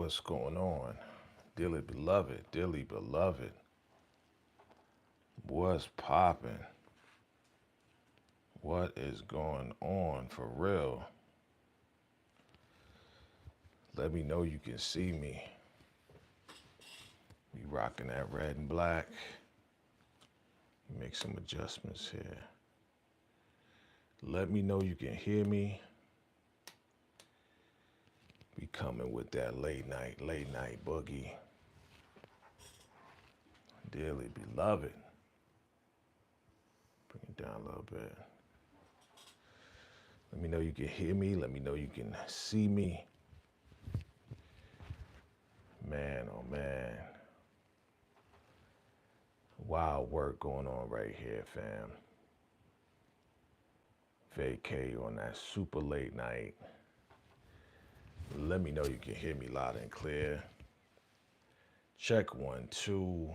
what's going on? Dearly beloved, what's popping? What is going on for real? Let me know you can see me. We rocking that red and black. Make some adjustments here. Let me know you can hear me. We coming with that late night boogie. Dearly beloved. Bring it down a little bit. Let me know you can hear me. Let me know you can see me. Man, oh man. Wild work going on right here, fam. Vacay on that super late night. Let me know you can hear me loud and clear. Check 1, 2.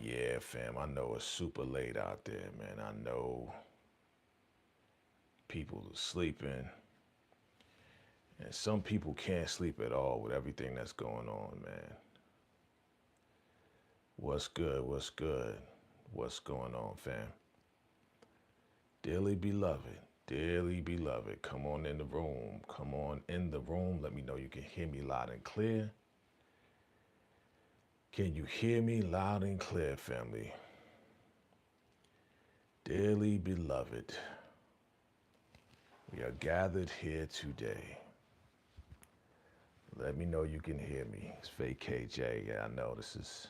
Yeah, fam, I know it's super late out there, man. I know people are sleeping. And some people can't sleep at all with everything that's going on, man. What's good? What's good? What's going on, fam? Dearly beloved, come on in the room. Come on in the room. Let me know you can hear me loud and clear. Can you hear me loud and clear, family? Dearly beloved, we are gathered here today. Let me know you can hear me. It's VACAY-J. Yeah, I know this is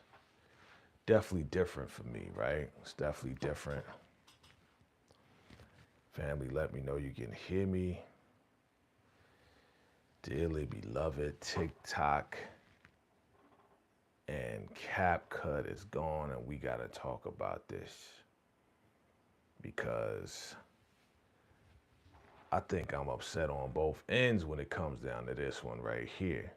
definitely different for me, right? It's definitely different. Family, let me know you can hear me. Dearly beloved, TikTok and CapCut is gone, and we got to talk about this because I think I'm upset on both ends when it comes down to this one right here.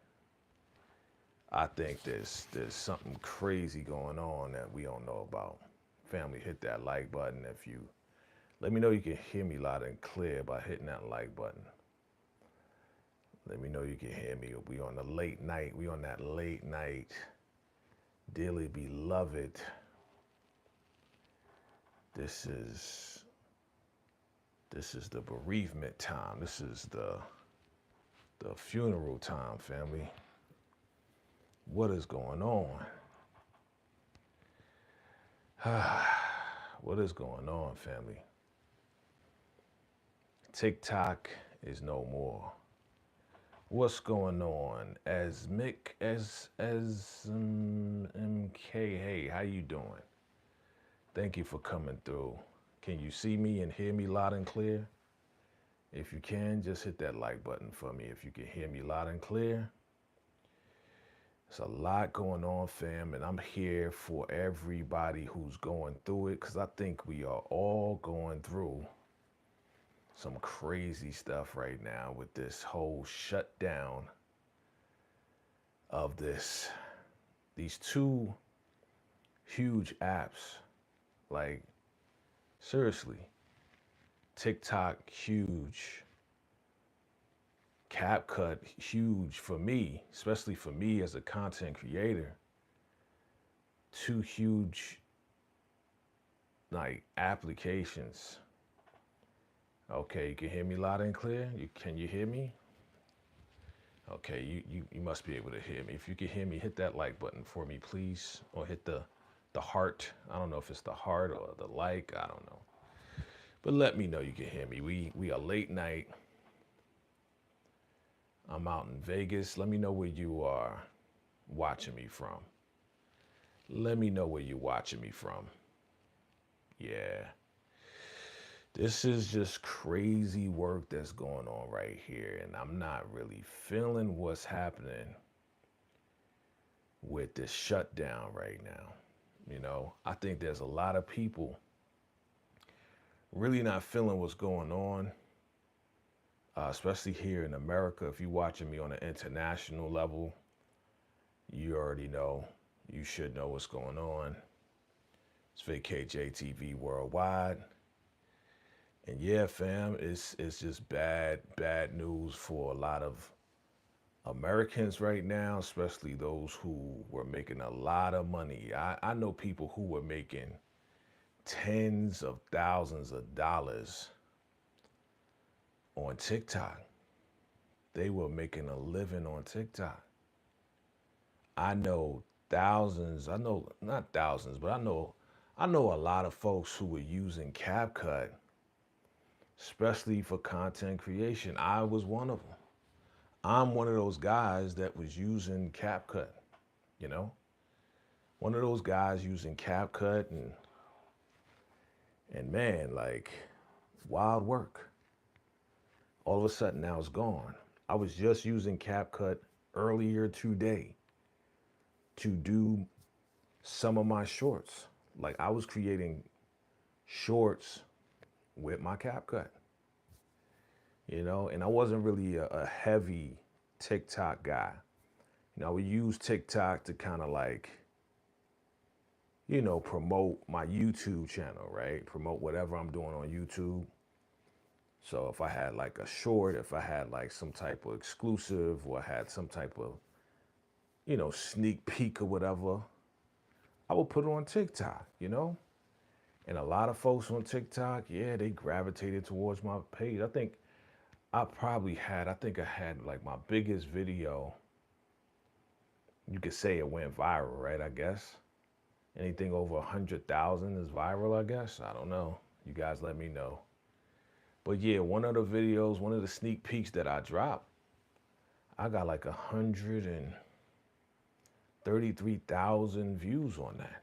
I think there's something crazy going on that we don't know about. Family, hit that like button if you, let me know you can hear me loud and clear by hitting that like button. Let me know you can hear me. We on the late night. We on that late night. Dearly beloved. This is the bereavement time. This is the funeral time, family. What is going on? What is going on, family? TikTok is no more. What's going on? As MK, hey, how you doing? Thank you for coming through. Can you see me and hear me loud and clear? If you can, just hit that like button for me if you can hear me loud and clear. There's a lot going on, fam, and I'm here for everybody who's going through it because I think we are all going through some crazy stuff right now with this whole shutdown of these two huge apps. Like, seriously, TikTok, huge. CapCut, huge for me, especially for me as a content creator. Two huge, like, applications. Okay, you can hear me loud and clear? Can you hear me? Okay, you must be able to hear me. If you can hear me, hit that like button for me, please. Or hit the heart. I don't know if it's the heart or the like, I don't know. But let me know you can hear me. We are late night. I'm out in Vegas. Let me know where you are watching me from. Let me know where you're watching me from. Yeah. This is just crazy work that's going on right here, and I'm not really feeling what's happening with this shutdown right now. You know, I think there's a lot of people really not feeling what's going on, especially here in America. If you're watching me on an international level, you already know, you should know what's going on. It's VACAY-JayTV worldwide. And yeah, fam, it's just bad news for a lot of Americans right now, especially those who were making a lot of money. I know people who were making tens of thousands of dollars on TikTok. They were making a living on TikTok. I know thousands, I know not thousands, but I know a lot of folks who were using CapCut, especially for content creation. I was one of them. I'm one of those guys that was using CapCut, you know? One of those guys using CapCut and man, like wild work. All of a sudden now it's gone. I was just using CapCut earlier today to do some of my shorts. Like I was creating shorts with my CapCut, and I wasn't really a heavy TikTok guy. I would use TikTok to kind of like, promote my YouTube channel, right? Promote whatever I'm doing on YouTube. So if I had like a short, if I had like some type of exclusive or I had some type of, sneak peek or whatever, I would put it on TikTok. And a lot of folks on TikTok, yeah, they gravitated towards my page. I think I had like my biggest video. You could say it went viral, right? I guess. Anything over 100,000 is viral, I guess. I don't know. You guys let me know. But yeah, one of the videos, one of the sneak peeks that I dropped, I got like 133,000 views on that.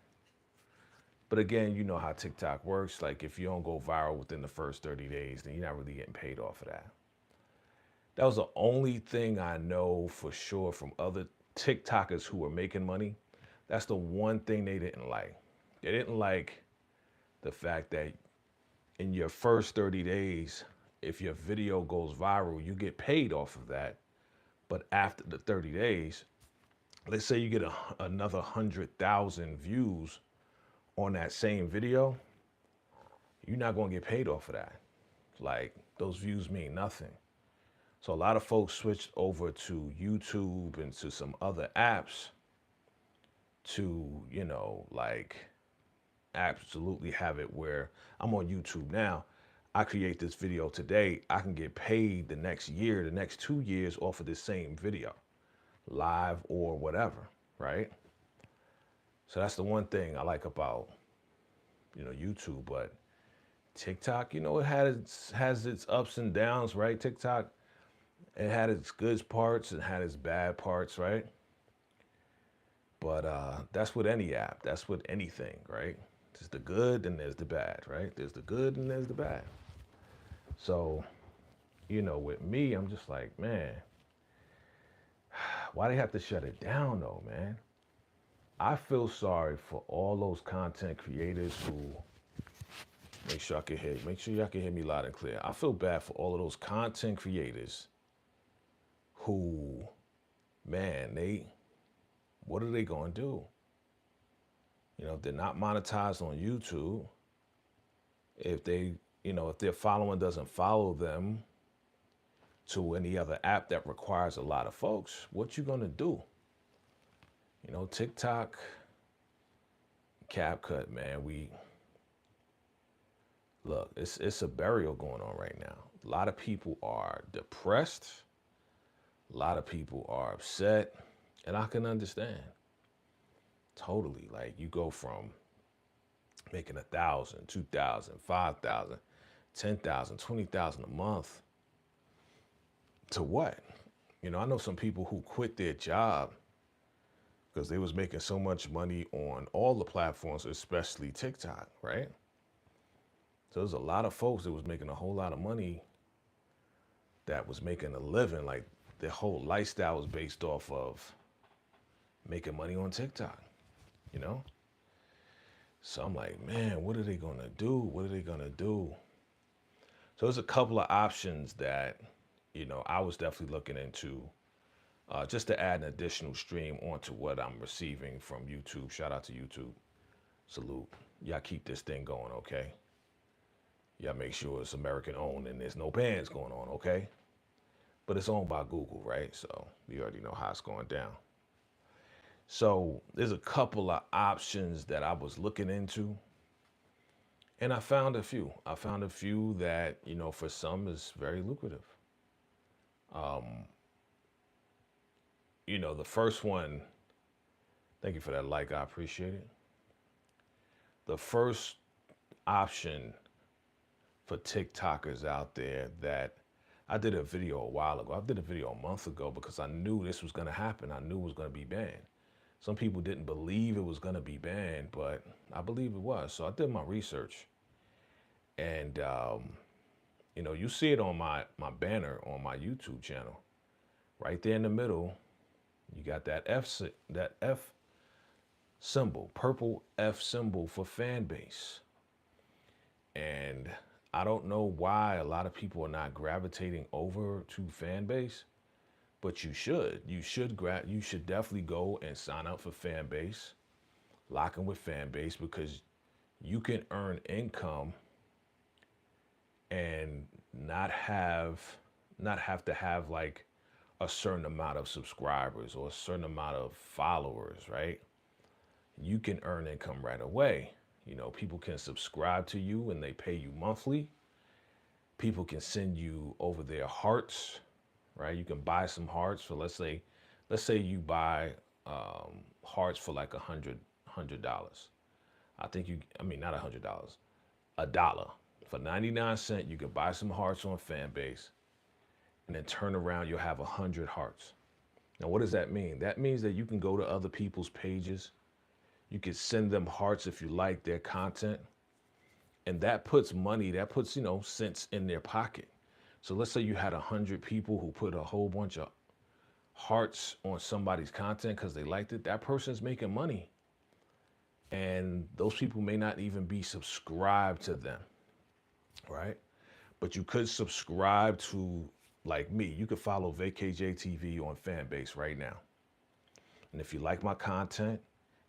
But again, you know how TikTok works. Like if you don't go viral within the first 30 days, then you're not really getting paid off of that. That was the only thing I know for sure from other TikTokers who were making money. That's the one thing they didn't like. They didn't like the fact that in your first 30 days, if your video goes viral, you get paid off of that. But after the 30 days, let's say you get another 100,000 views on that same video, you're not going to get paid off of that. Like those views mean nothing. So a lot of folks switched over to YouTube and to some other apps to, like absolutely have it where I'm on YouTube now. I create this video today. I can get paid the next year, the next 2 years off of this same video, live or whatever, right? So that's the one thing I like about, YouTube. But TikTok, it has its ups and downs, right? TikTok, it had its good parts and had its bad parts, right? But that's with any app. That's with anything, right? There's the good and there's the bad, right? There's the good and there's the bad. So, with me, I'm just like, man, why they have to shut it down though, man? I feel sorry for all those content creators who, make sure y'all can hear me loud and clear. I feel bad for all of those content creators who, man, what are they going to do? If they're not monetized on YouTube, if their following doesn't follow them to any other app that requires a lot of folks, what you going to do? TikTok, CapCut, man, look, it's a burial going on right now. A lot of people are depressed. A lot of people are upset, and I can understand. Totally. Like you go from making 1,000, 2,000, 5,000, 10,000, 20,000 a month to what? I know some people who quit their job because they was making so much money on all the platforms, especially TikTok, right? So there's a lot of folks that was making a whole lot of money that was making a living. Like their whole lifestyle was based off of making money on TikTok, So I'm like, man, what are they going to do? What are they going to do? So there's a couple of options that, I was definitely looking into just to add an additional stream onto what I'm receiving from YouTube. Shout out to YouTube. Salute. Y'all keep this thing going, okay? Y'all make sure it's American owned and there's no bans going on, okay? but it's owned by Google, right? So you already know how it's going down. So there's a couple of options that I was looking into, and I found a few. I found a few that, you know, for some is very lucrative. You know, the first one, thank you for that like, I appreciate it. The first option for TikTokers out there that I did a video a while ago. I did a video a month ago because I knew this was going to happen. I knew it was going to be banned. Some people didn't believe it was going to be banned, but I believe it was. So I did my research. And, you know, you see it on my banner on my YouTube channel. Right there in the middle, you got that F symbol, purple F symbol for fan base. And I don't know why a lot of people are not gravitating over to fan base, but you should. You should definitely go and sign up for fan base, lock in with fan base, because you can earn income and not have to have like a certain amount of subscribers or a certain amount of followers, right? You can earn income right away. You know, people can subscribe to you and they pay you monthly. People can send you over their hearts, right? You can buy some hearts for, let's say you buy hearts for like $100. Not $100, $1. For 99 cents, you can buy some hearts on Fanbase, and then turn around, you'll have 100 hearts. Now, what does that mean? That means that you can go to other people's pages. You can send them hearts if you like their content. And that puts money, you know, cents in their pocket. So let's say you had 100 people who put a whole bunch of hearts on somebody's content because they liked it. That person's making money. And those people may not even be subscribed to them, right? But you could subscribe to, like me, you could follow VACAY-JayTV on Fanbase right now. And if you like my content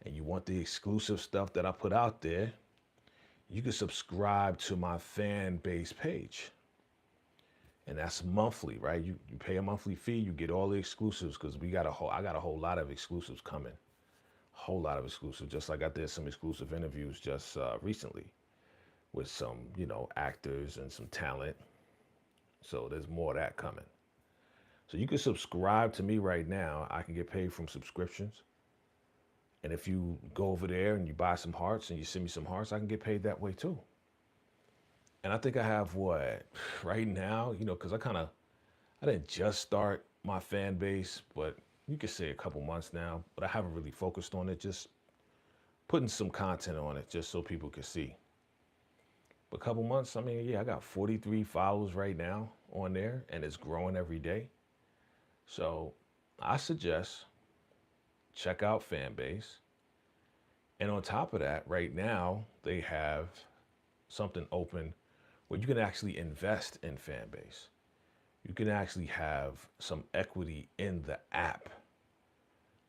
and you want the exclusive stuff that I put out there, you can subscribe to my Fanbase page. And that's monthly, right? You pay a monthly fee, you get all the exclusives, because I got a whole lot of exclusives coming. Whole lot of exclusives, just like I did some exclusive interviews just recently with some, you know, actors and some talent. So there's more of that coming. So you can subscribe to me right now. I can get paid from subscriptions. And if you go over there and you buy some hearts and you send me some hearts, I can get paid that way too. And I think I have what right now, you know, because I didn't just start my fan base, but you could say a couple months now, but I haven't really focused on it, just putting some content on it just so people can see. But a couple months, I mean, yeah, I got 43 followers right now on there, and it's growing every day. So I suggest check out Fanbase. And on top of that, right now, they have something open where you can actually invest in Fanbase. You can actually have some equity in the app.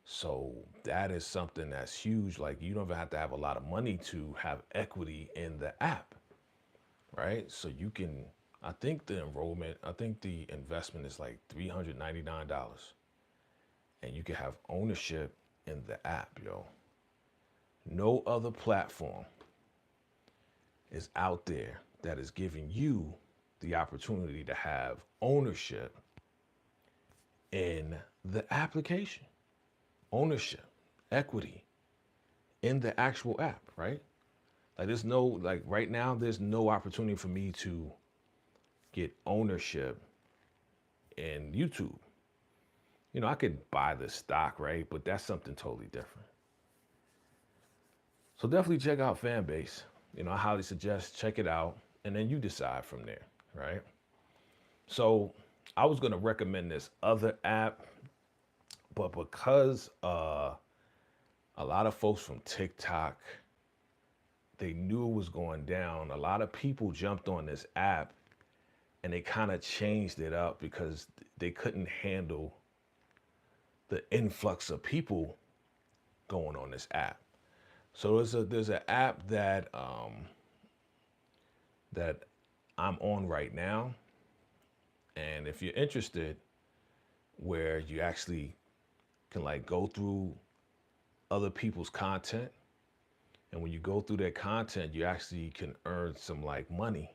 So that is something that's huge. Like, you don't even have to have a lot of money to have equity in the app, right? So you can, I think the investment is like $399. And you can have ownership in the app, yo. No other platform is out there that is giving you the opportunity to have ownership in the application. Ownership, equity in the actual app, right? Like right now, there's no opportunity for me to get ownership in YouTube. You know, I could buy the stock, right? But that's something totally different. So definitely check out Fanbase. You know, I highly suggest check it out, and then you decide from there, right? So I was going to recommend this other app, but because a lot of folks from TikTok, they knew it was going down. A lot of people jumped on this app, and they kind of changed it up because they couldn't handle the influx of people going on this app. So there's an app that that I'm on right now, and if you're interested, where you actually can like go through other people's content. And when you go through their content, you actually can earn some like money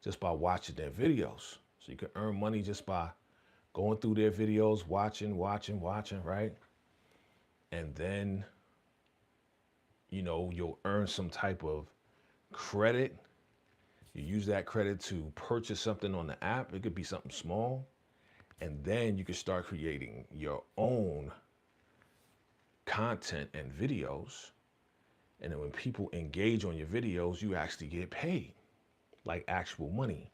just by watching their videos. So you can earn money just by going through their videos, watching, right? And then, you know, you'll earn some type of credit. You use that credit to purchase something on the app. It could be something small. And then you can start creating your own content and videos. And then when people engage on your videos, you actually get paid, like actual money.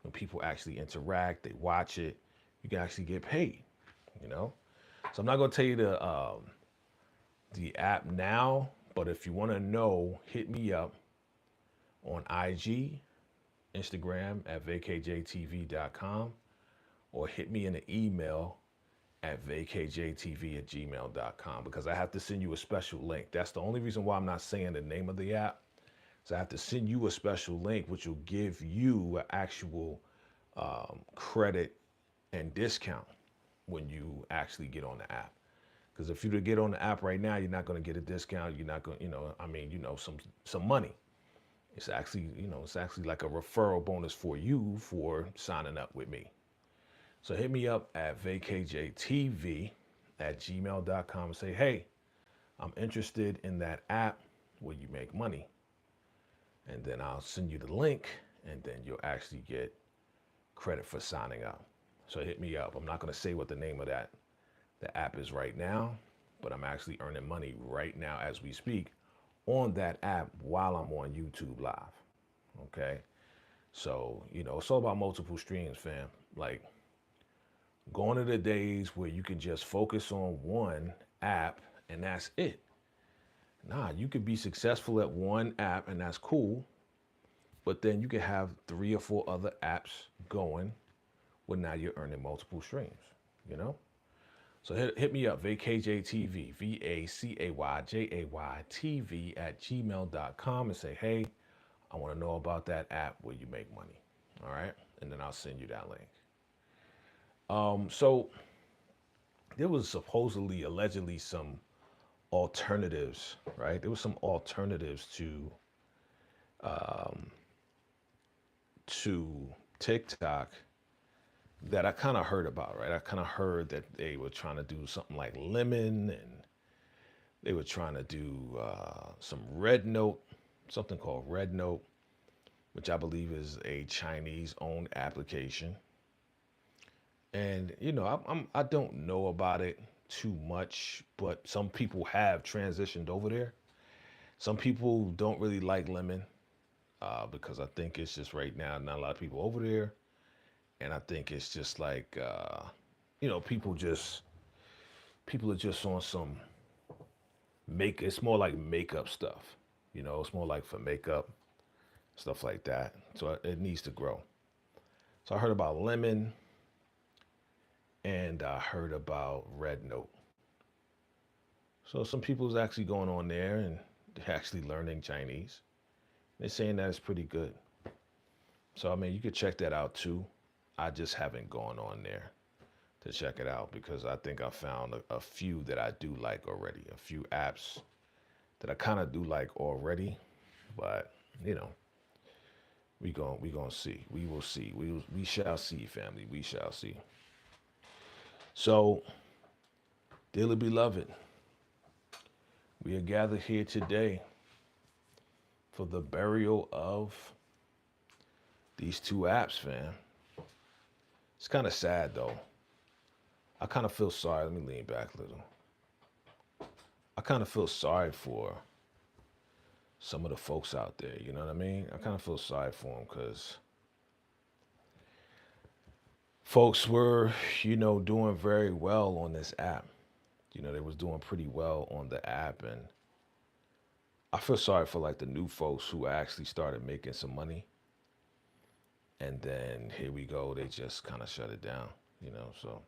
When people actually interact, they watch it, you can actually get paid, you know? So I'm not gonna tell you the app now, but if you wanna know, hit me up on IG, Instagram at VACAYJTV.com, or hit me in the email at VACAYJTV@gmail.com, because I have to send you a special link. That's the only reason why I'm not saying the name of the app. So I have to send you a special link, which will give you an actual credit and discount when you actually get on the app. Because if you to get on the app right now, you're not going to get a discount. You're not going, you know, I mean, you know, some money. It's actually, you know, it's actually like a referral bonus for you for signing up with me. So hit me up at VACAYJTV@gmail.com and say, hey, I'm interested in that app where you make money. And then I'll send you the link, and then you'll actually get credit for signing up. So hit me up. I'm not going to say what the name of the app is right now, but I'm actually earning money right now as we speak on that app while I'm on YouTube Live. Okay. So, you know, it's all about multiple streams, fam. Like, going to the days where you can just focus on one app and that's it. Nah, you could be successful at one app and that's cool, but then you can have 3 or 4 other apps going where now you're earning multiple streams, you know? So hit me up, VACAYJTV, VACAYJTV@gmail.com, and say, hey, I want to know about that app where you make money. All right. And then I'll send you that link. So there was supposedly, allegedly, some alternatives, right? There was some alternatives to TikTok that I kind of heard about, right? I kind of heard that they were trying to do something like Lemon, and they were trying to do some Red Note, something called Red Note, which I believe is a Chinese-owned application. And, you know, I don't know about it too much, but some people have transitioned over there. Some people don't really like Lemon because I think it's just right now not a lot of people over there. And I think it's just like, you know, people are just on some it's more like makeup stuff. You know, it's more like for makeup, stuff like that. So it needs to grow. So I heard about Lemon and I heard about Red Note. So some people's actually going on there and they're actually learning Chinese. They're saying that it's pretty good. So, I mean, you could check that out too. I just haven't gone on there to check it out because I think I found a few that I do like already, a few apps that I kind of do like already, but you know, we gonna see. We will see. We shall see, family. We shall see. So, dearly beloved, we are gathered here today for the burial of these 2 apps, fam. It's kind of sad though. I kind of feel sorry. Let me lean back a little. I kind of feel sorry for some of the folks out there. You know what I mean? I kind of feel sorry for them because folks were, you know, doing very well on this app. You know, they was doing pretty well on the app, and I feel sorry for like the new folks who actually started making some money. And then here we go, they just kind of shut it down, you know, so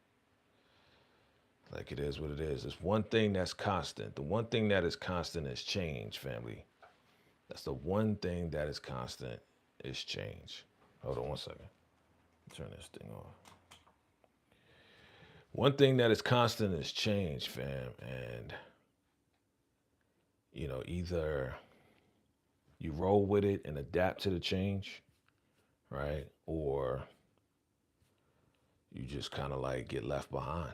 like it is what it is. There's one thing that's constant. The one thing that is constant is change, family. That's the one thing that is constant is change. Hold on one second. Turn this thing off. One thing that is constant is change, fam. And, you know, either you roll with it and adapt to the change, right? Or you just kind of like get left behind,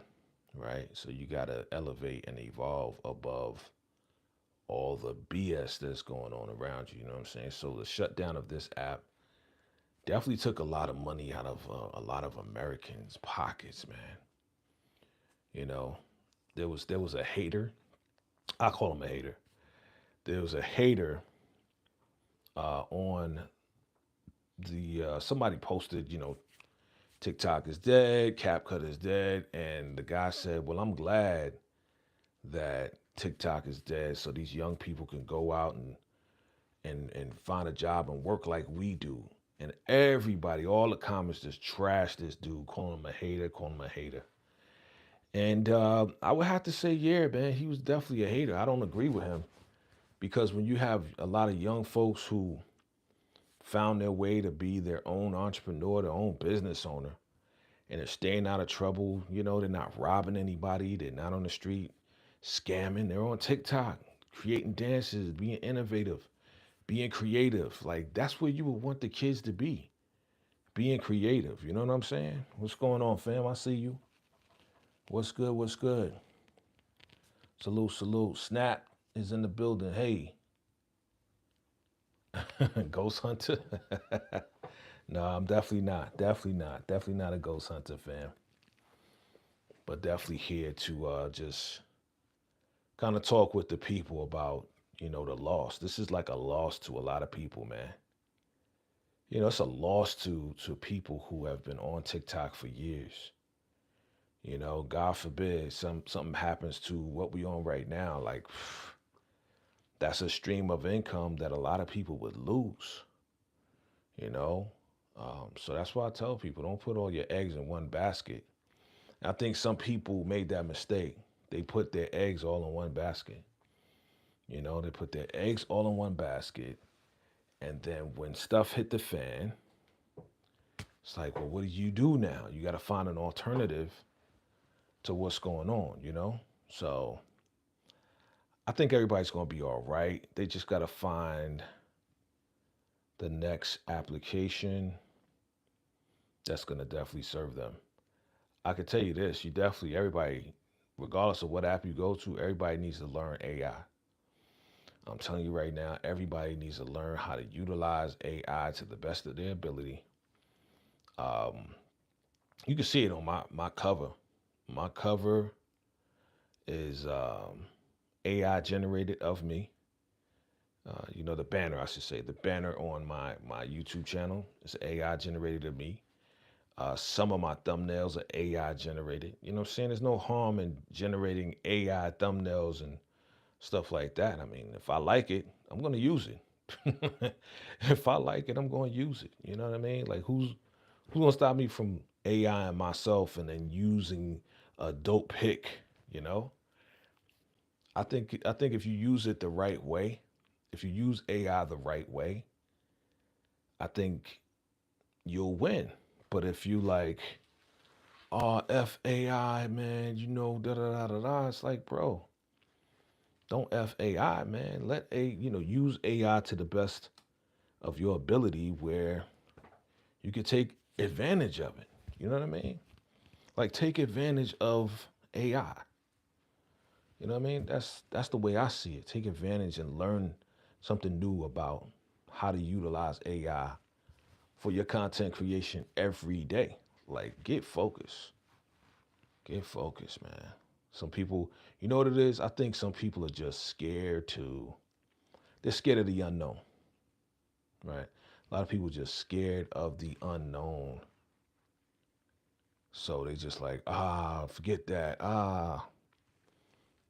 right? So you got to elevate and evolve above all the BS that's going on around you. You know what I'm saying? So the shutdown of this app definitely took a lot of money out of a lot of Americans' pockets, man. You know, there was a hater. I call him a hater. There was a hater on the somebody posted, you know, TikTok is dead, CapCut is dead, and the guy said, "Well, I'm glad that TikTok is dead, so these young people can go out and find a job and work like we do." And everybody, all the comments just trashed this dude, calling him a hater, calling him a hater. And I would have to say, yeah, man, he was definitely a hater. I don't agree with him because when you have a lot of young folks who found their way to be their own entrepreneur, their own business owner, and they're staying out of trouble, you know, they're not robbing anybody, they're not on the street scamming, they're on TikTok, creating dances, being innovative, being creative. Like that's where you would want the kids to be, being creative. You know what I'm saying? What's going on, fam? I see you. What's good? What's good? Salute, salute. Snap is in the building. Hey, ghost hunter. No, I'm definitely not. Definitely not. Definitely not a ghost hunter, fam. But definitely here to just kind of talk with the people about, you know, the loss. This is like a loss to a lot of people, man. You know, it's a loss to people who have been on TikTok for years. You know, God forbid something happens to what we on right now. Like that's a stream of income that a lot of people would lose. You know, so that's why I tell people don't put all your eggs in one basket. I think some people made that mistake. They put their eggs all in one basket. You know, they put their eggs all in one basket. And then when stuff hit the fan, it's like, well, what do you do now? You got to find an alternative to what's going on, you know? So I think everybody's going to be all right. They just got to find the next application that's going to definitely serve them. I can tell you this, you definitely, everybody, regardless of what app you go to, everybody needs to learn AI. I'm telling you right now, everybody needs to learn how to utilize AI to the best of their ability. Um, you can see it on my cover. My cover is AI generated of me. You know, the banner, I should say, the banner on my YouTube channel is AI generated of me. Some of my thumbnails are AI generated. You know what I'm saying? There's no harm in generating AI thumbnails and stuff like that. I mean, if I like it, I'm going to use it. If I like it, I'm going to use it. You know what I mean? Like who's going to stop me from AI and myself and then using a dope pick, you know? I think if you use it the right way, if you use AI the right way, I think you'll win. But if you like, oh, F AI, man, you know, da da da da da, it's like, bro, don't F AI, man. Use AI to the best of your ability where you can take advantage of it. You know what I mean? Like take advantage of AI. You know what I mean? That's the way I see it. Take advantage and learn something new about how to utilize AI for your content creation every day. Like get focused. Get focused, man. Some people, you know what it is? I think some people are just they're scared of the unknown, right? A lot of people just scared of the unknown. So they just like, forget that.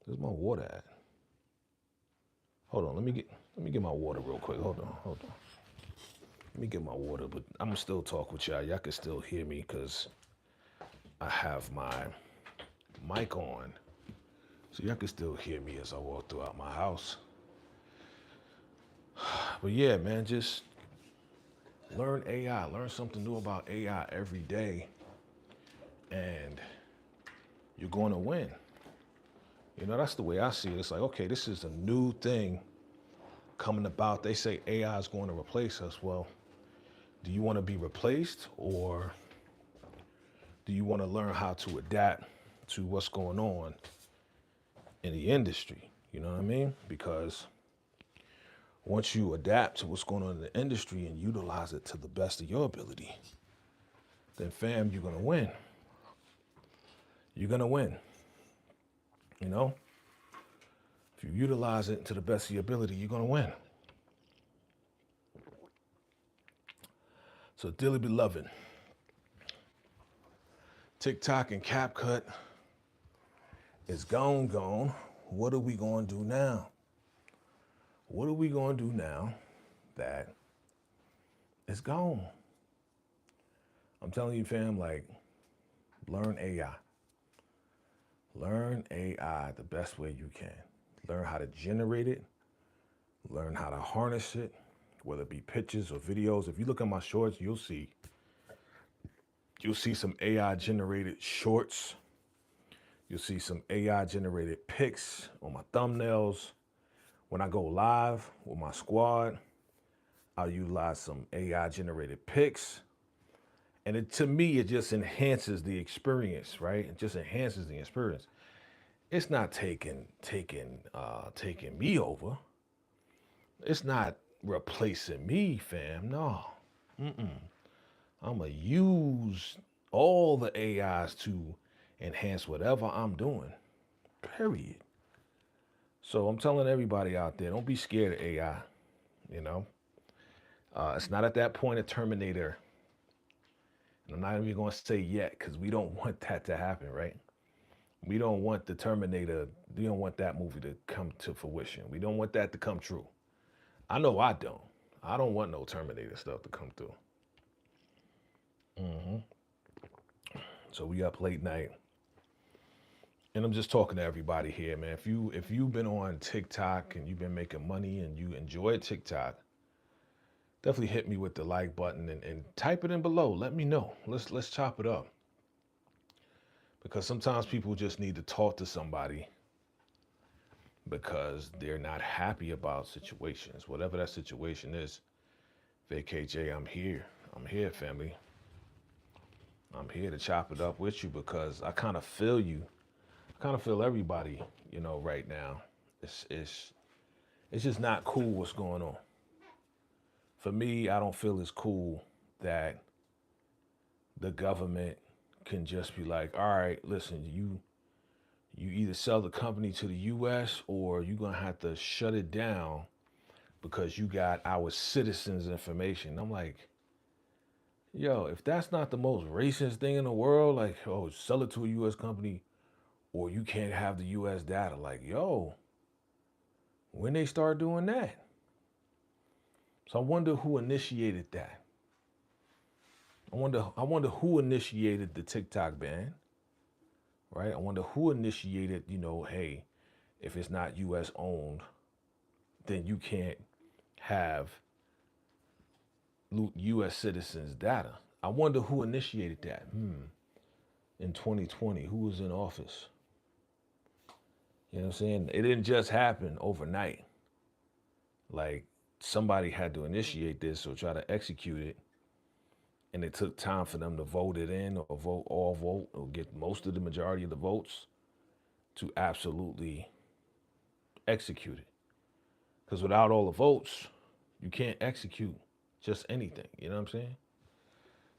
Where's my water at? Hold on, let me get my water real quick. Hold on. Let me get my water, but I'm gonna still talk with y'all. Y'all can still hear me because I have my mic on. So y'all can still hear me as I walk throughout my house. But yeah, man, just learn AI. Learn something new about AI every day. And you're going to win. You know, that's the way I see it. It's like, okay, this is a new thing coming about. They say AI is going to replace us. Well, do you want to be replaced, or do you want to learn how to adapt to what's going on in the industry? You know what I mean? Because once you adapt to what's going on in the industry and utilize it to the best of your ability, then fam, you're going to win. You're going to win. You know? If you utilize it to the best of your ability, you're going to win. So dearly beloved, TikTok and CapCut is gone. What are we going to do now? What are we going to do now that it's gone? I'm telling you, fam, like, learn AI. Learn AI the best way you can. Learn how to generate it. Learn how to harness it, whether it be pictures or videos. If you look at my shorts, you'll see some AI generated shorts. You'll see some AI generated pics on my thumbnails. When I go live with my squad, I'll utilize some AI generated pics. And to me, it just enhances the experience, right? It just enhances the experience. It's not taking me over. It's not replacing me, fam. No. I'm going to use all the AIs to enhance whatever I'm doing, period. So I'm telling everybody out there, don't be scared of AI, you know. It's not at that point of Terminator. And I'm not even going to say yet, because we don't want that to happen, right? We don't want the Terminator, we don't want that movie to come to fruition. We don't want that to come true. I know I don't. I don't want no Terminator stuff to come through. So we up late night. And I'm just talking to everybody here, man. If you've been on TikTok and you've been making money and you enjoy TikTok, definitely hit me with the like button and type it in below. Let me know. Let's chop it up. Because sometimes people just need to talk to somebody because they're not happy about situations. Whatever that situation is, VACAY-J, I'm here. I'm here, family. I'm here to chop it up with you because I kind of feel you. I kind of feel everybody, you know, right now. It's just not cool what's going on. For me, I don't feel it's cool that the government can just be like, all right, listen, you either sell the company to the US or you're going to have to shut it down because you got our citizens' information. I'm like, yo, if that's not the most racist thing in the world, like, oh, sell it to a US company or you can't have the US data. Like, yo, when they start doing that? So I wonder who initiated that. I wonder who initiated the TikTok ban, right? I wonder who initiated, you know, hey, if it's not US owned, then you can't have US citizens' data. I wonder who initiated that. In 2020, who was in office? You know what I'm saying? It didn't just happen overnight. Like, somebody had to initiate this or try to execute it. And it took time for them to vote it in or vote or get most of the majority of the votes to absolutely execute it. Because without all the votes, you can't execute just anything. You know what I'm saying?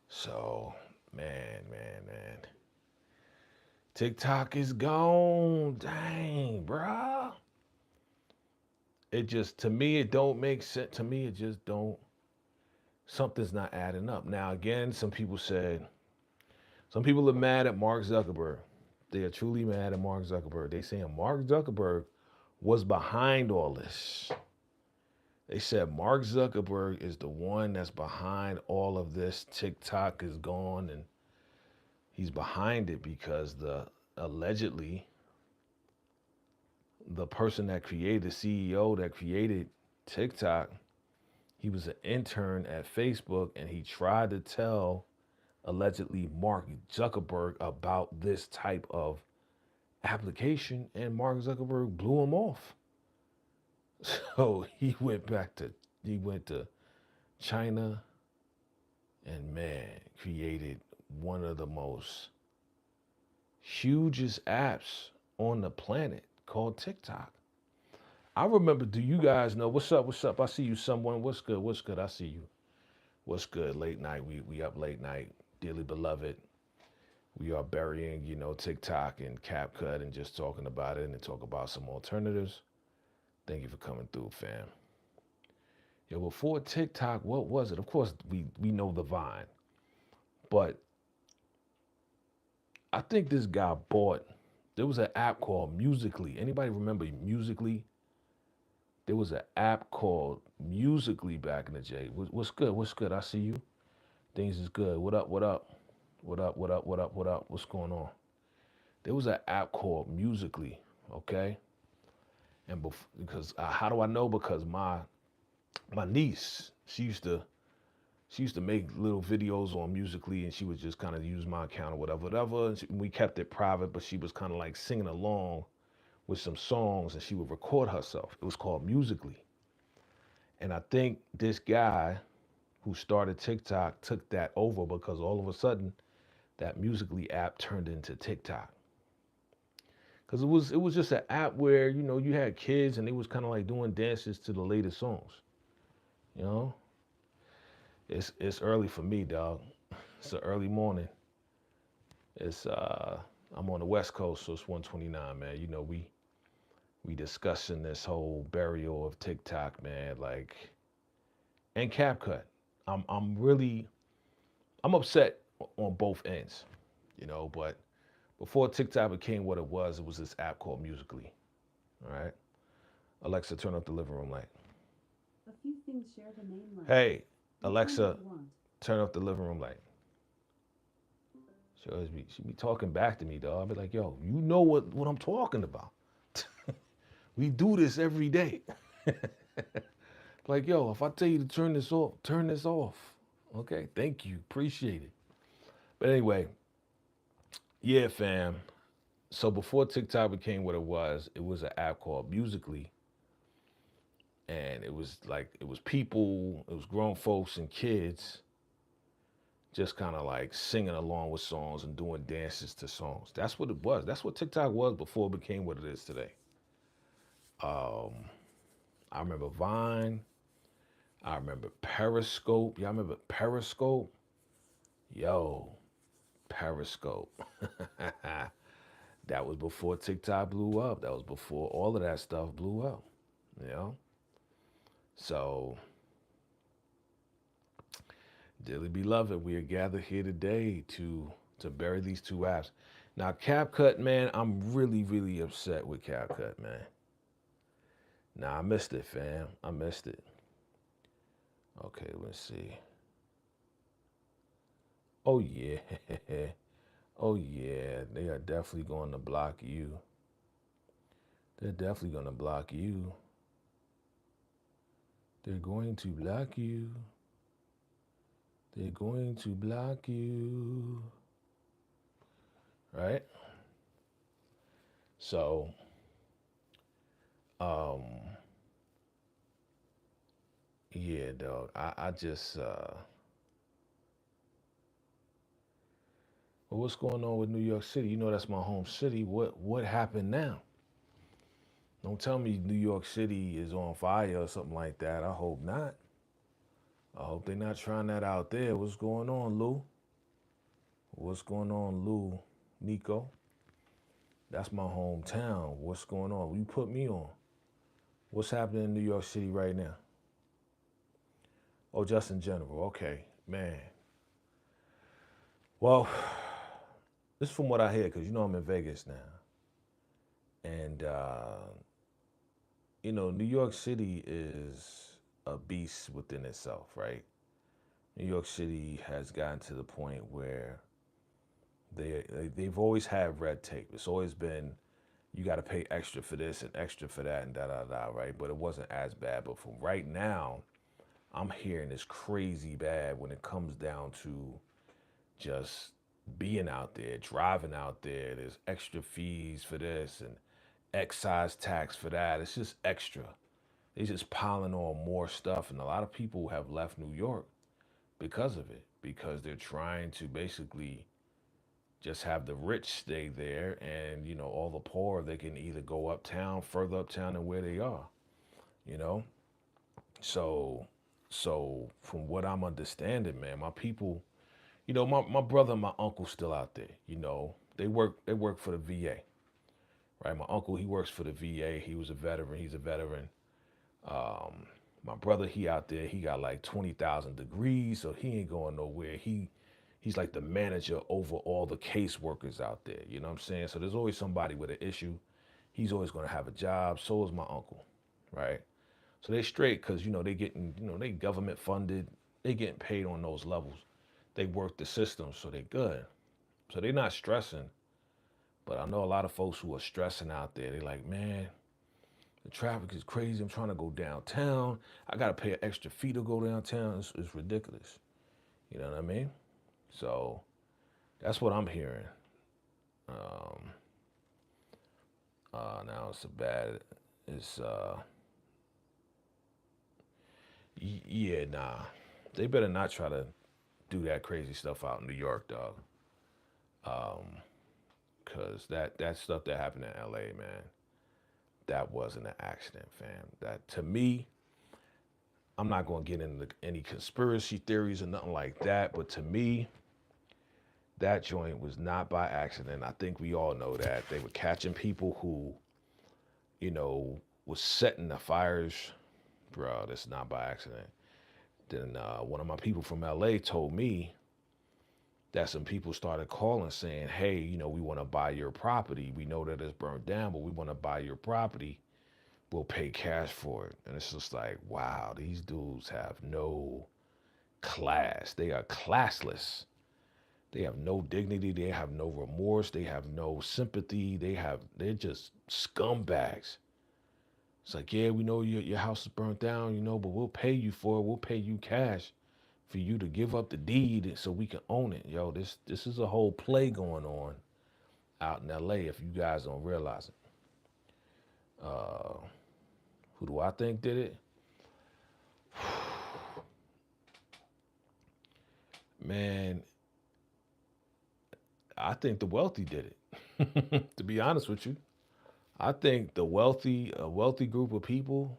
So, man. TikTok is gone. Dang, bruh. It just, to me, it don't make sense. To me, it just don't. Something's not adding up. Now, again, some people are mad at Mark Zuckerberg. They are truly mad at Mark Zuckerberg. They saying Mark Zuckerberg was behind all this. They said Mark Zuckerberg is the one that's behind all of this. TikTok is gone and he's behind it because allegedly the person that created, the CEO that created TikTok, he was an intern at Facebook and he tried to tell allegedly Mark Zuckerberg about this type of application, and Mark Zuckerberg blew him off. So he went to China and, man, created one of the most hugest apps on the planet called TikTok. I remember, do you guys know, what's up, what's up? I see you, someone, what's good, I see you. What's good, late night, we up late night, dearly beloved. We are burying, TikTok and CapCut and just talking about it and talk about some alternatives. Thank you for coming through, fam. Yo, before TikTok, what was it? Of course, we know the Vine, but I think this guy there was an app called Musical.ly. Anybody remember Musical.ly? There was an app called Musical.ly back in the day. What's good? What's good? I see you. Things is good. What up? What up? What up? What up? What up? What up? What's going on? There was an app called Musical.ly, okay? And because how do I know? Because my niece, she used to make little videos on Musical.ly, and she would just kind of use my account or whatever. And we kept it private, but she was kind of like singing along with some songs, and she would record herself. It was called Musical.ly. And I think this guy who started TikTok took that over because all of a sudden that Musical.ly app turned into TikTok. Because it was just an app where, you had kids and they was kind of like doing dances to the latest songs. It's early for me, dog. It's an early morning. I'm on the West Coast, so it's 1:29, man. We discussing this whole burial of TikTok, man, and CapCut. I'm upset on both ends, but before TikTok became what it was this app called Musical.ly. All right. Alexa, turn up the living room light. A few things share the main light. Hey, Alexa, turn up the living room light. She be talking back to me, dog. I be like, yo, you know what I'm talking about. We do this every day. Like, yo, if I tell you to turn this off, turn this off. Okay, thank you, appreciate it. But anyway, yeah, fam. So before TikTok became what it was an app called Musical.ly. And it was people, it was grown folks and kids just kind of like singing along with songs and doing dances to songs. That's what it was. That's what TikTok was before it became what it is today. I remember Vine. I remember Periscope. Y'all remember Periscope? Yo, Periscope. That was before TikTok blew up. That was before all of that stuff blew up. So, dearly beloved, we are gathered here today to bury these two apps. Now, CapCut, man, I'm really, really upset with CapCut, man. Nah, I missed it, fam. I missed it. Okay, let's see. Oh, yeah. Oh, yeah. They are definitely going to block you. They're definitely going to block you. They're going to block you. They're going to block you. Right? So, yeah, dog. I just, well, what's going on with New York City? You know that's my home city. What happened now? Don't tell me New York City is on fire or something like that. I hope not. I hope they're not trying that out there. What's going on, Lou? What's going on, Lou? Nico? That's my hometown. What's going on? You put me on. What's happening in New York City right now? Oh, just in general. Okay, man. Well, this is from what I hear, because I'm in Vegas now. And, New York City is a beast within itself, right? New York City has gotten to the point where they've always had red tape. It's always been, you got to pay extra for this and extra for that and da-da-da, right? But it wasn't as bad. But from right now, I'm hearing it's crazy bad when it comes down to just being out there, driving out there. There's extra fees for this and excise tax for that. It's just extra. They just piling on more stuff. And a lot of people have left New York because of it, because they're trying to basically just have the rich stay there, and all the poor, they can either go uptown, further uptown than where they are, you know? So from what I'm understanding, man, my people, my brother and my uncle still out there, they work for the VA, right? My uncle, he works for the VA. He was a veteran. He's a veteran. Um, my brother, he out there, he got like 20,000 degrees, so he ain't going nowhere. He's like the manager over all the caseworkers out there. You know what I'm saying? So there's always somebody with an issue. He's always going to have a job. So is my uncle, right? So they straight because they getting they government funded. They getting paid on those levels. They work the system, so they good. So they not stressing. But I know a lot of folks who are stressing out there. They like, man, the traffic is crazy. I'm trying to go downtown. I got to pay an extra fee to go downtown. It's ridiculous. You know what I mean? So that's what I'm hearing. Um, now it's a bad. It's yeah, nah. They better not try to do that crazy stuff out in New York, dog. Cause that stuff that happened in LA, man, that wasn't an accident, fam. That, to me, I'm not gonna get into any conspiracy theories or nothing like that, but to me, that joint was not by accident. I think we all know that. They were catching people who, was setting the fires. Bro, that's not by accident. Then one of my people from LA told me that some people started calling saying, hey, we want to buy your property. We know that it's burned down, but we want to buy your property. We'll pay cash for it. And it's just like, wow, these dudes have no class. They are classless. They have no dignity. They have no remorse. They have no sympathy. They're just scumbags. It's like, yeah, we know your house is burnt down, but we'll pay you for it. We'll pay you cash for you to give up the deed so we can own it. Yo, this is a whole play going on out in LA if you guys don't realize it. Who do I think did it? Man, I think the wealthy did it. To be honest with you, I think a wealthy group of people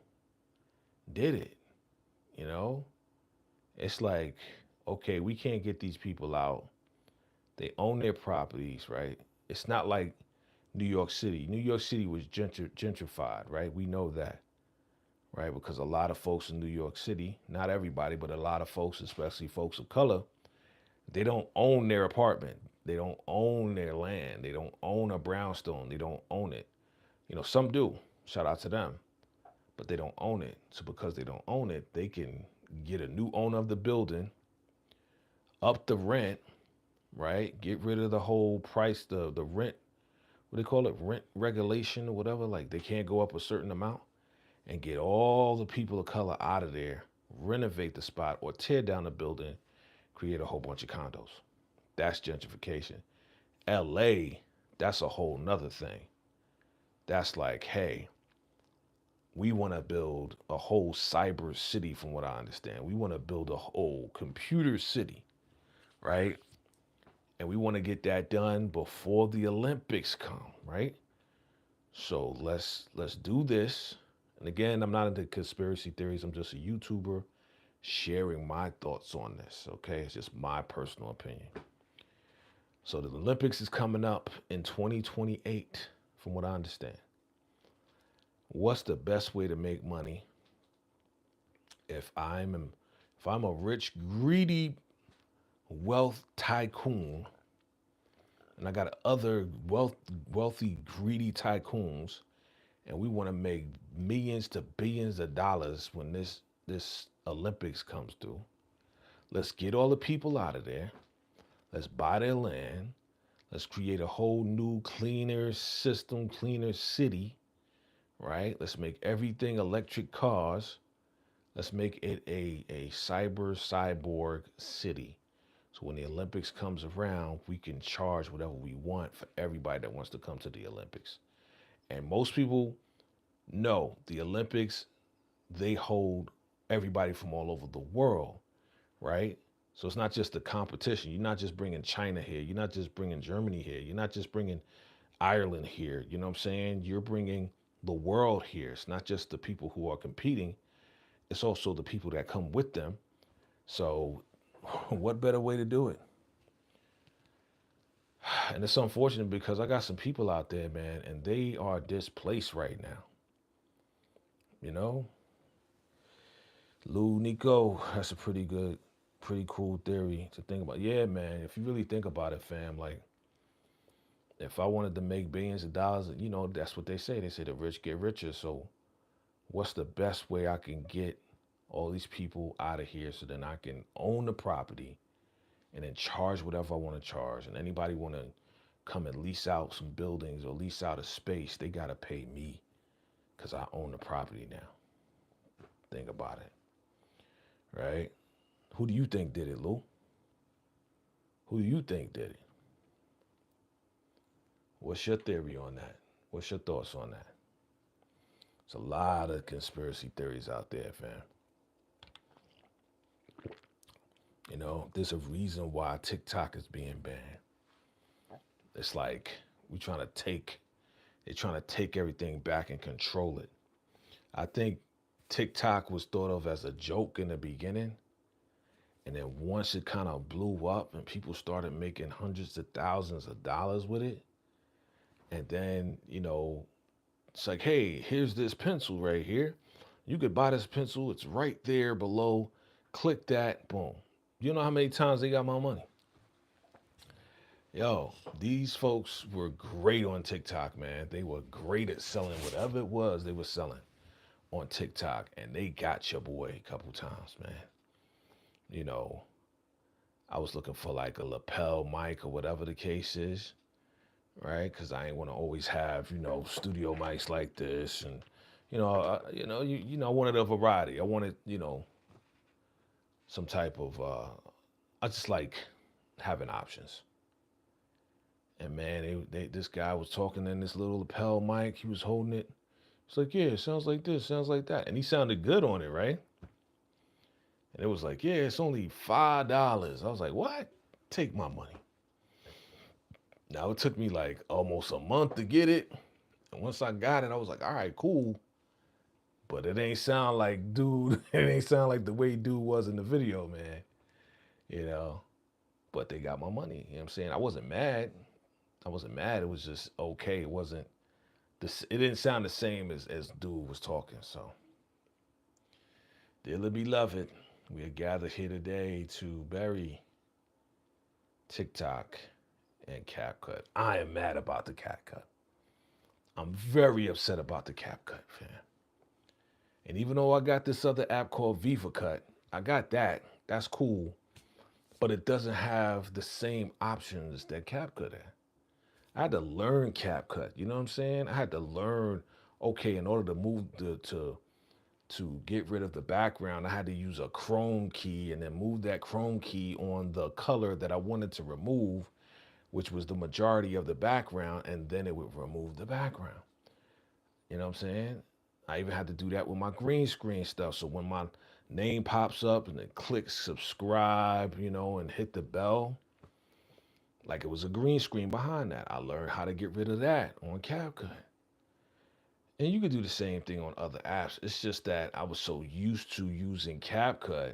did it. You know, it's like, okay, we can't get these people out. They own their properties, right? It's not like New York City. New York City was gentrified, right? We know that, right? Because a lot of folks in New York City, not everybody, but a lot of folks, especially folks of color, they don't own their apartment. They don't own their land. They don't own a brownstone. They don't own it. Some do. Shout out to them. But they don't own it. So because they don't own it, they can get a new owner of the building, up the rent, right? Get rid of the whole price, the rent, what do they call it? Rent regulation or whatever. Like they can't go up a certain amount, and get all the people of color out of there, renovate the spot or tear down the building, create a whole bunch of condos. That's gentrification. LA, that's a whole nother thing. That's like, hey, we want to build a whole cyber city from what I understand. We want to build a whole computer city, right? And we want to get that done before the Olympics come, right? So let's do this. And again, I'm not into conspiracy theories. I'm just a YouTuber sharing my thoughts on this, okay? It's just my personal opinion. So the Olympics is coming up in 2028, from what I understand. What's the best way to make money if I'm a rich, greedy wealth tycoon, and I got other wealthy, greedy tycoons, and we want to make millions to billions of dollars when this Olympics comes through? Let's get all the people out of there. Let's buy their land. Let's create a whole new, cleaner system, cleaner city, right? Let's make everything electric cars. Let's make it a cyborg city So when the Olympics comes around, we can charge whatever we want for everybody that wants to come to the Olympics. And most people know the Olympics, they hold everybody from all over the world, right? So it's not just a competition. You're not just bringing China here. You're not just bringing Germany here. You're not just bringing Ireland here. You know what I'm saying? You're bringing the world here. It's not just the people who are competing. It's also the people that come with them. So what better way to do it? And it's unfortunate because I got some people out there, man, and they are displaced right now. You know, Lou Nico, that's a pretty cool theory to think about. Yeah, man, if you really think about it, fam, like if I wanted to make billions of dollars, you know, that's what they say. They say the rich get richer. So what's the best way I can get all these people out of here so then I can own the property and then charge whatever I want to charge. And anybody want to come and lease out some buildings or lease out a space, they got to pay me because I own the property now. Think about it, right? Who do you think did it, Lou? Who do you think did it? What's your theory on that? What's your thoughts on that? There's a lot of conspiracy theories out there, fam. You know, there's a reason why TikTok is being banned. It's like they're trying to take everything back and control it. I think TikTok was thought of as a joke in the beginning. And then once it kind of blew up and people started making hundreds of thousands of dollars with it, and then, you know, it's like, hey, here's this pencil right here. You could buy this pencil. It's right there below. Click that. Boom. You know how many times they got my money? Yo, these folks were great on TikTok, man. They were great at selling whatever it was they were selling on TikTok. And they got your boy a couple times, man. You know, I was looking for like a lapel mic or whatever the case is, right? Because I ain't want to always have, you know, studio mics like this. And, I wanted a variety. I wanted, you know, some type of, I just like having options. And man, this guy was talking in this little lapel mic. He was holding it. It's like, yeah, it sounds like this, sounds like that. And he sounded good on it, right? And it was like, yeah, it's only $5. I was like, what? Take my money. Now, it took me like almost a month to get it. And once I got it, I was like, all right, cool. But it ain't sound like dude. It ain't sound like the way dude was in the video, man. You know? But they got my money. You know what I'm saying? I wasn't mad. It was just okay. It wasn't this. It didn't sound the same as dude was talking. So, dearly beloved, we are gathered here today to bury TikTok and CapCut. I am mad about the CapCut. I'm very upset about the CapCut, fam. And even though I got this other app called VACAY, I got that. That's cool. But it doesn't have the same options that CapCut had. I had to learn CapCut. You know what I'm saying? I had to learn, okay, in order to move to get rid of the background, I had to use a Chrome key and then move that Chrome key on the color that I wanted to remove, which was the majority of the background, and then it would remove the background. You know what I'm saying? I even had to do that with my green screen stuff. So when my name pops up and then click subscribe, you know, and hit the bell, like it was a green screen behind that. I learned how to get rid of that on CapCut. And you can do the same thing on other apps. It's just that I was so used to using CapCut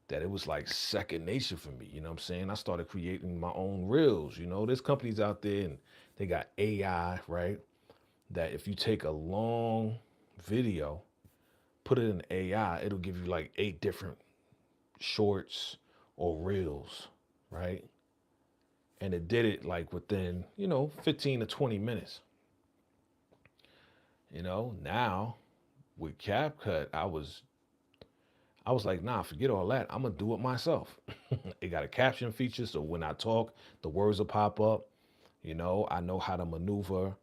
that it was like second nature for me. You know what I'm saying? I started creating my own reels. You know, there's companies out there and they got AI, right? That if you take a long video, put it in AI, it'll give you like 8 different shorts or reels, right? And it did it like within, 15 to 20 minutes. You know, now with CapCut, I was like, nah, forget all that. I'm gonna do it myself. It got a caption feature, so when I talk, the words will pop up. You know, I know how to maneuver,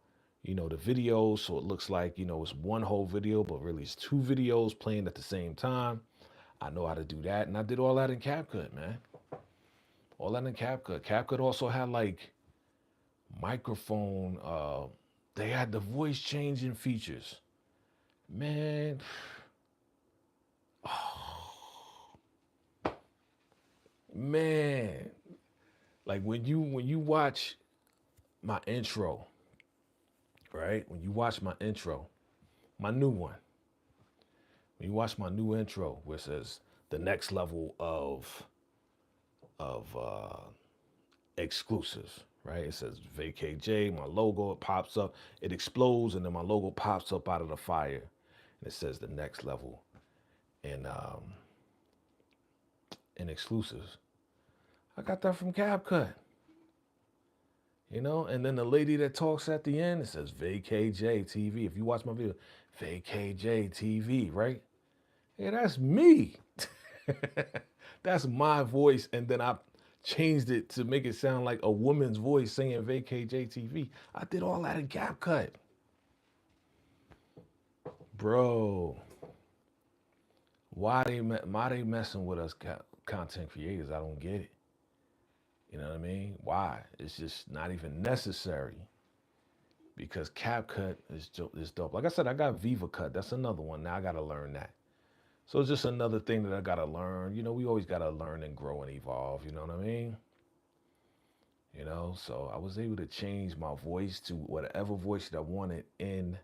the videos, so it looks like, it's one whole video, but really it's 2 videos playing at the same time. I know how to do that, and I did all that in CapCut, man. All that in CapCut. CapCut also had like microphone. They had the voice changing features. Man, man. Like when you watch my intro, right? When you watch my intro, my new one. When you watch my new intro, where it says the next level of exclusives, right? It says VACAY-J, my logo, it pops up, it explodes, and then my logo pops up out of the fire. And it says the next level in exclusives. I got that from CapCut. You know, and then the lady that talks at the end, it says VACAY-JTV. If you watch my video, VACAY-JTV, right? Yeah, that's me. That's my voice. And then I changed it to make it sound like a woman's voice saying VACAY-JTV. I did all that in CapCut. Bro, why they messing with us content creators? I don't get it. You know what I mean? Why? It's just not even necessary. Because CapCut is dope. Like I said, I got VivaCut. That's another one. Now I got to learn that. So it's just another thing that I got to learn. You know, we always got to learn and grow and evolve. You know what I mean? You know, so I was able to change my voice to whatever voice that I wanted in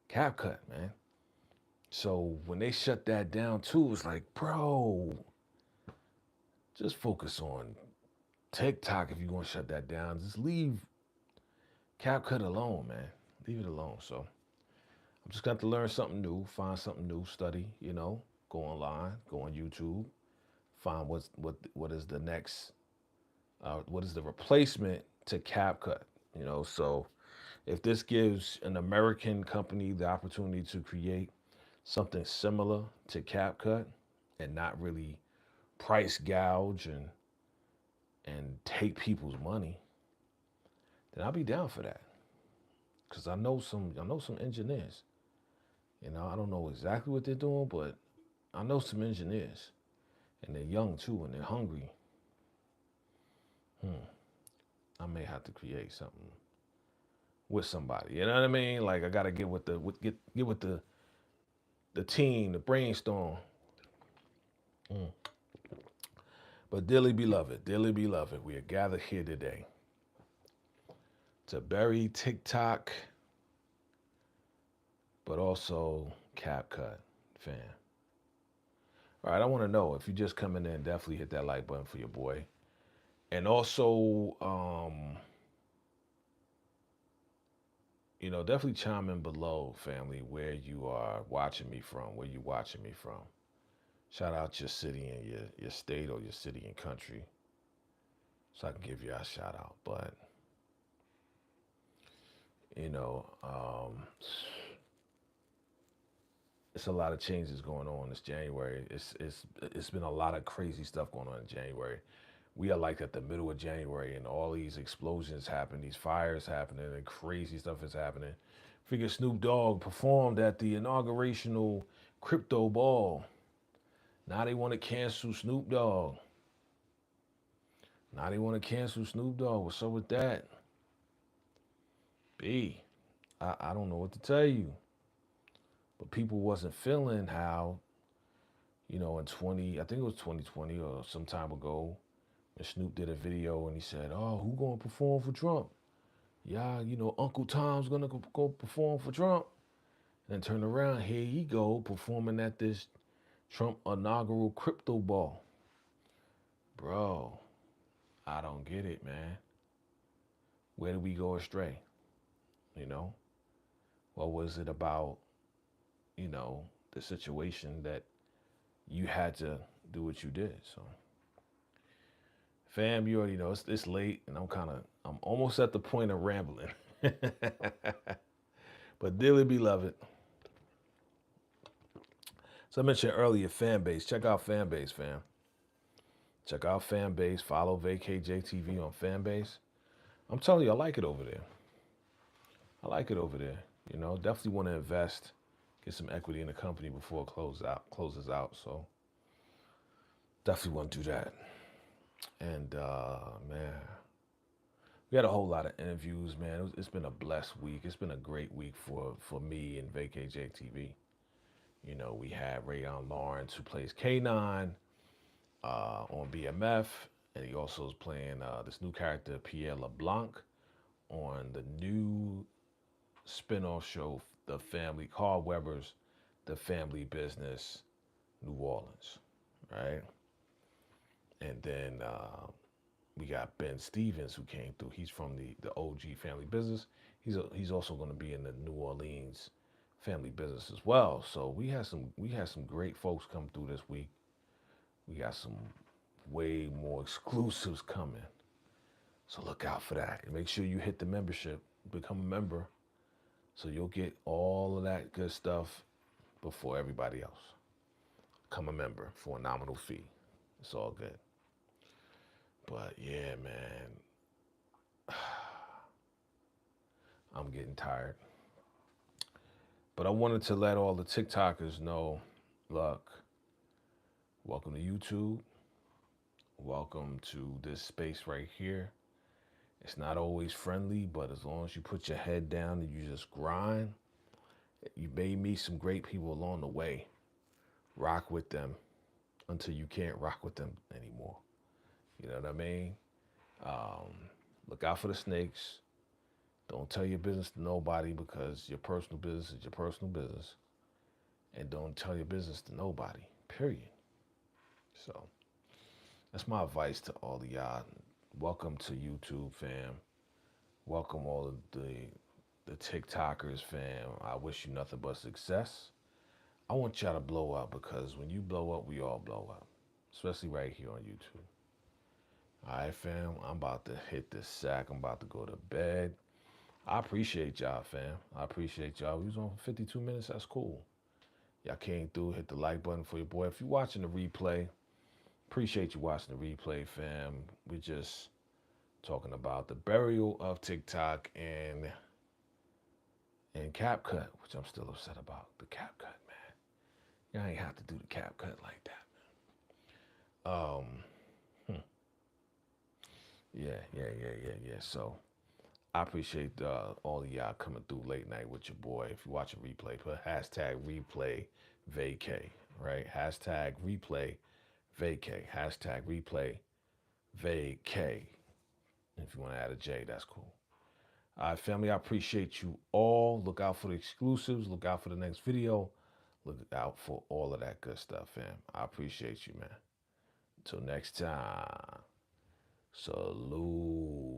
CapCut, man. So when they shut that down too, it's like, bro, just focus on TikTok if you're going to shut that down. Just leave CapCut alone, man. Leave it alone. So I'm just got to learn something new, find something new, study, you know, go online, go on YouTube, find what is the next, what is the replacement to CapCut, you know. So if this gives an American company the opportunity to create something similar to CapCut and not really price gouge and take people's money, then I'll be down for that. Cause I know some engineers. You know, I don't know exactly what they're doing, but I know some engineers, and they're young too, and they're hungry. I may have to create something with somebody. You know what I mean? Like I gotta get with the team, the brainstorm. But dearly beloved, we are gathered here today to bury TikTok, but also CapCut, fam. All right, I want to know if you're just coming in, definitely hit that like button for your boy. And also, you know, definitely chime in below, family, where you are watching me from, where you watching me from. Shout out your city and your state or your city and country so I can give you a shout out. But, you know, it's a lot of changes going on this January. It's been a lot of crazy stuff going on in January. We are like at the middle of January and all these explosions happen, these fires happening, and crazy stuff is happening. Figure Snoop Dogg performed at the inaugurational crypto ball. Now they want to cancel Snoop Dogg. What's up with that? B, I don't know what to tell you. But people wasn't feeling how, you know, I think it was 2020 or some time ago, when Snoop did a video and he said, oh, who gonna perform for Trump? Yeah, you know, Uncle Tom's gonna go perform for Trump. And then turn around, here he go performing at this Trump inaugural crypto ball. Bro, I don't get it, man. Where did we go astray? You know? What was it about, you know, the situation that you had to do what you did? So, fam, you already know it's late and I'm almost at the point of rambling. But dearly beloved, so I mentioned earlier, fan base. Check out fan base, fam. Check out fan base. Follow VACAY-JTV on fan base. I'm telling you, I like it over there. You know, definitely want to invest, get some equity in the company before it closes out. So definitely want to do that. And man, we had a whole lot of interviews, man. It's been a blessed week. It's been a great week for me and VACAY-JayTV. You know, we had Rayon Lawrence, who plays K9 on BMF, and he also is playing this new character, Pierre LeBlanc, on the new spin-off show, The Family, Carl Weber's The Family Business, New Orleans, right? And then we got Ben Stevens, who came through. He's from the OG Family Business. He's also going to be in the New Orleans Family Business as well. So we had some great folks come through this week. We got some way more exclusives coming. So look out for that. And make sure you hit the membership, become a member, so you'll get all of that good stuff before everybody else. Become a member for a nominal fee. It's all good. But yeah, man, I'm getting tired. But I wanted to let all the TikTokers know, look, welcome to YouTube. Welcome to this space right here. It's not always friendly, but as long as you put your head down and you just grind, you may meet some great people along the way. Rock with them until you can't rock with them anymore. You know what I mean? Look out for the snakes. Don't tell your business to nobody, because your personal business is your personal business. And don't tell your business to nobody, period. So that's my advice to all of y'all. Welcome to YouTube, fam. Welcome all of the TikTokers, fam. I wish you nothing but success. I want y'all to blow up, because when you blow up, we all blow up, especially right here on YouTube. All right, fam, I'm about to hit the sack. I'm about to go to bed. I appreciate y'all, fam. I appreciate y'all. We was on for 52 minutes. That's cool. Y'all came through, hit the like button for your boy. If you're watching the replay, appreciate you watching the replay, fam. We're just talking about the burial of TikTok and CapCut, which I'm still upset about. The CapCut, man. Y'all ain't have to do the CapCut like that, man. Yeah. So I appreciate all of y'all coming through late night with your boy. If you watch a replay, put hashtag replay vacay, right? Hashtag replay vacay. Hashtag replay vacay. If you want to add a J, that's cool. All right, family, I appreciate you all. Look out for the exclusives. Look out for the next video. Look out for all of that good stuff, fam. I appreciate you, man. Until next time, salute.